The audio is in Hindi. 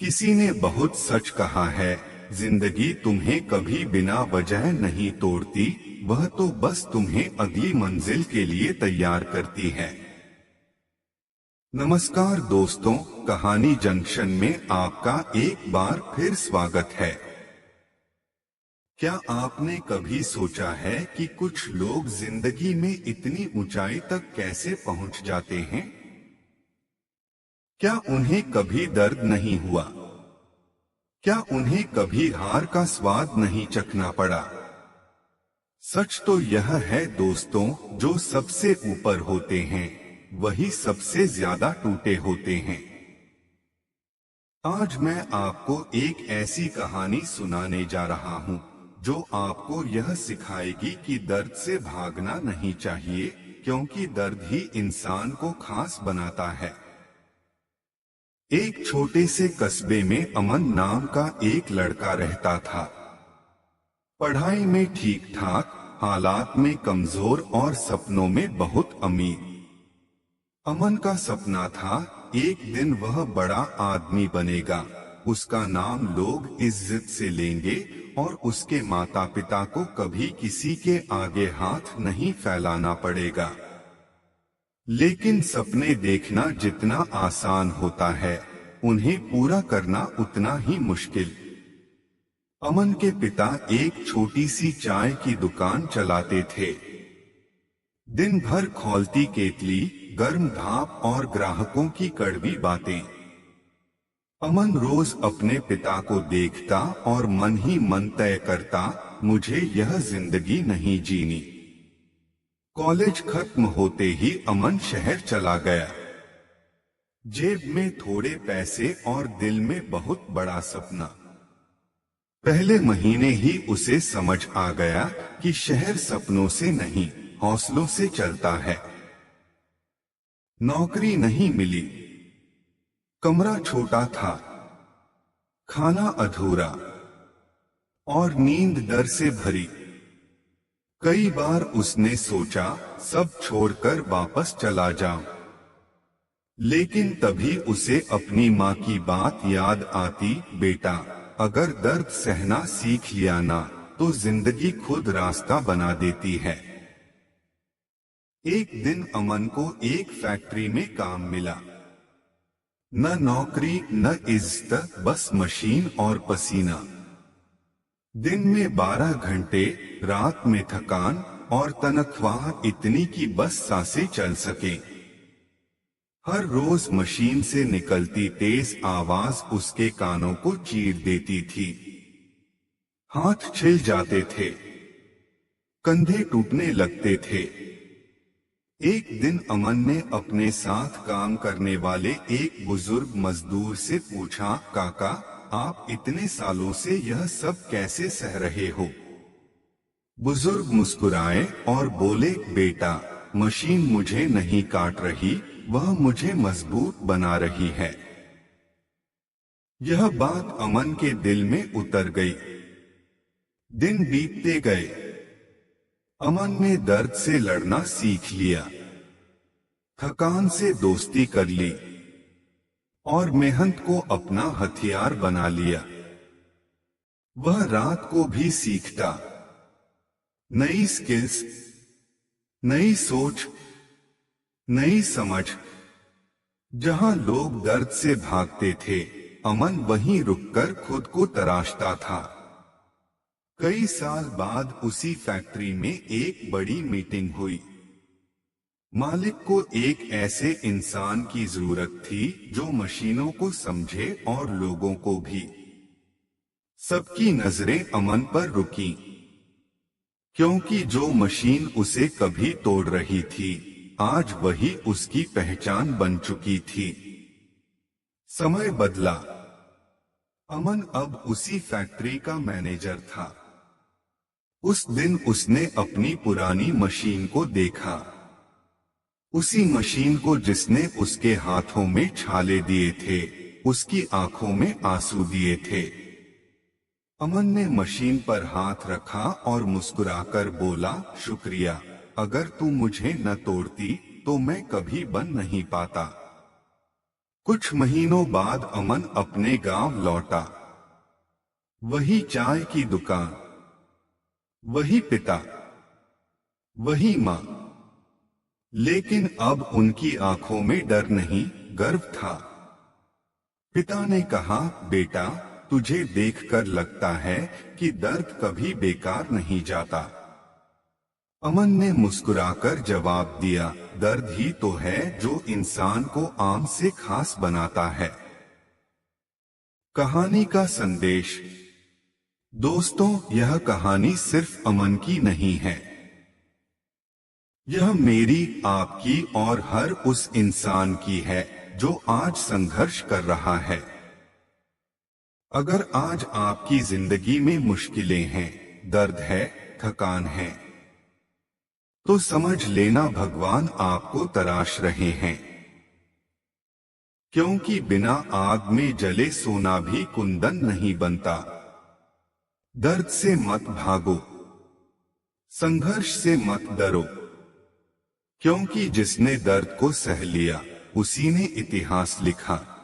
किसी ने बहुत सच कहा है, जिंदगी तुम्हें कभी बिना वजह नहीं तोड़ती, वह तो बस तुम्हें अगली मंजिल के लिए तैयार करती है। नमस्कार दोस्तों, कहानी जंक्शन में आपका एक बार फिर स्वागत है। क्या आपने कभी सोचा है कि कुछ लोग जिंदगी में इतनी ऊंचाई तक कैसे पहुंच जाते हैं? क्या उन्हें कभी दर्द नहीं हुआ? क्या उन्हें कभी हार का स्वाद नहीं चखना पड़ा? सच तो यह है दोस्तों, जो सबसे ऊपर होते हैं वही सबसे ज्यादा टूटे होते हैं। आज मैं आपको एक ऐसी कहानी सुनाने जा रहा हूं जो आपको यह सिखाएगी कि दर्द से भागना नहीं चाहिए, क्योंकि दर्द ही इंसान को खास बनाता है। एक छोटे से कस्बे में अमन नाम का एक लड़का रहता था। पढ़ाई में ठीक ठाक, हालात में कमजोर और सपनों में बहुत अमीर। अमन का सपना था, एक दिन वह बड़ा आदमी बनेगा, उसका नाम लोग इज्जत से लेंगे और उसके माता पिता को कभी किसी के आगे हाथ नहीं फैलाना पड़ेगा। लेकिन सपने देखना जितना आसान होता है, उन्हें पूरा करना उतना ही मुश्किल। अमन के पिता एक छोटी सी चाय की दुकान चलाते थे। दिन भर खौलती केतली, गर्म भाप और ग्राहकों की कड़वी बातें। अमन रोज अपने पिता को देखता और मन ही मन तय करता, मुझे यह जिंदगी नहीं जीनी। कॉलेज खत्म होते ही अमन शहर चला गया। जेब में थोड़े पैसे और दिल में बहुत बड़ा सपना। पहले महीने ही उसे समझ आ गया कि शहर सपनों से नहीं, हौसलों से चलता है। नौकरी नहीं मिली, कमरा छोटा था, खाना अधूरा और नींद डर से भरी। कई बार उसने सोचा, सब छोड़कर वापस चला जाऊं। लेकिन तभी उसे अपनी माँ की बात याद आती, बेटा, अगर दर्द सहना सीख लिया ना, तो जिंदगी खुद रास्ता बना देती है। एक दिन अमन को एक फैक्ट्री में काम मिला। न नौकरी न इज्जत, बस मशीन और पसीना। दिन में 12 घंटे, रात में थकान और तनख्वाह इतनी कि बस सांसें चल सके। हर रोज मशीन से निकलती तेज आवाज उसके कानों को चीर देती थी। हाथ छिल जाते थे, कंधे टूटने लगते थे। एक दिन अमन ने अपने साथ काम करने वाले एक बुजुर्ग मजदूर से पूछा, काका, आप इतने सालों से यह सब कैसे सह रहे हो? बुजुर्ग मुस्कुराए और बोले, बेटा, मशीन मुझे नहीं काट रही, वह मुझे मजबूत बना रही है। यह बात अमन के दिल में उतर गई। दिन बीतते गए। अमन ने दर्द से लड़ना सीख लिया, थकान से दोस्ती कर ली और मेहनत को अपना हथियार बना लिया। वह रात को भी सीखता, नई स्किल्स, नई सोच, नई समझ। जहां लोग दर्द से भागते थे, अमन वहीं रुककर खुद को तराशता था। कई साल बाद उसी फैक्ट्री में एक बड़ी मीटिंग हुई। मालिक को एक ऐसे इंसान की जरूरत थी जो मशीनों को समझे और लोगों को भी। सबकी नजरें अमन पर रुकी, क्योंकि जो मशीन उसे कभी तोड़ रही थी, आज वही उसकी पहचान बन चुकी थी। समय बदला। अमन अब उसी फैक्ट्री का मैनेजर था। उस दिन उसने अपनी पुरानी मशीन को देखा, उसी मशीन को जिसने उसके हाथों में छाले दिए थे, उसकी आंखों में आंसू दिए थे। अमन ने मशीन पर हाथ रखा और मुस्कुराकर बोला, शुक्रिया, अगर तू मुझे न तोड़ती तो मैं कभी बन नहीं पाता। कुछ महीनों बाद अमन अपने गांव लौटा। वही चाय की दुकान, वही पिता, वही मां, लेकिन अब उनकी आंखों में डर नहीं, गर्व था। पिता ने कहा, बेटा, तुझे देखकर लगता है कि दर्द कभी बेकार नहीं जाता। अमन ने मुस्कुराकर जवाब दिया, दर्द ही तो है जो इंसान को आम से खास बनाता है। कहानी का संदेश। दोस्तों, यह कहानी सिर्फ अमन की नहीं है। यह मेरी, आपकी और हर उस इंसान की है जो आज संघर्ष कर रहा है। अगर आज आपकी जिंदगी में मुश्किलें हैं, दर्द है, थकान है, तो समझ लेना भगवान आपको तराश रहे हैं। क्योंकि बिना आग में जले सोना भी कुंदन नहीं बनता। दर्द से मत भागो, संघर्ष से मत डरो, क्योंकि जिसने दर्द को सह लिया, उसी ने इतिहास लिखा।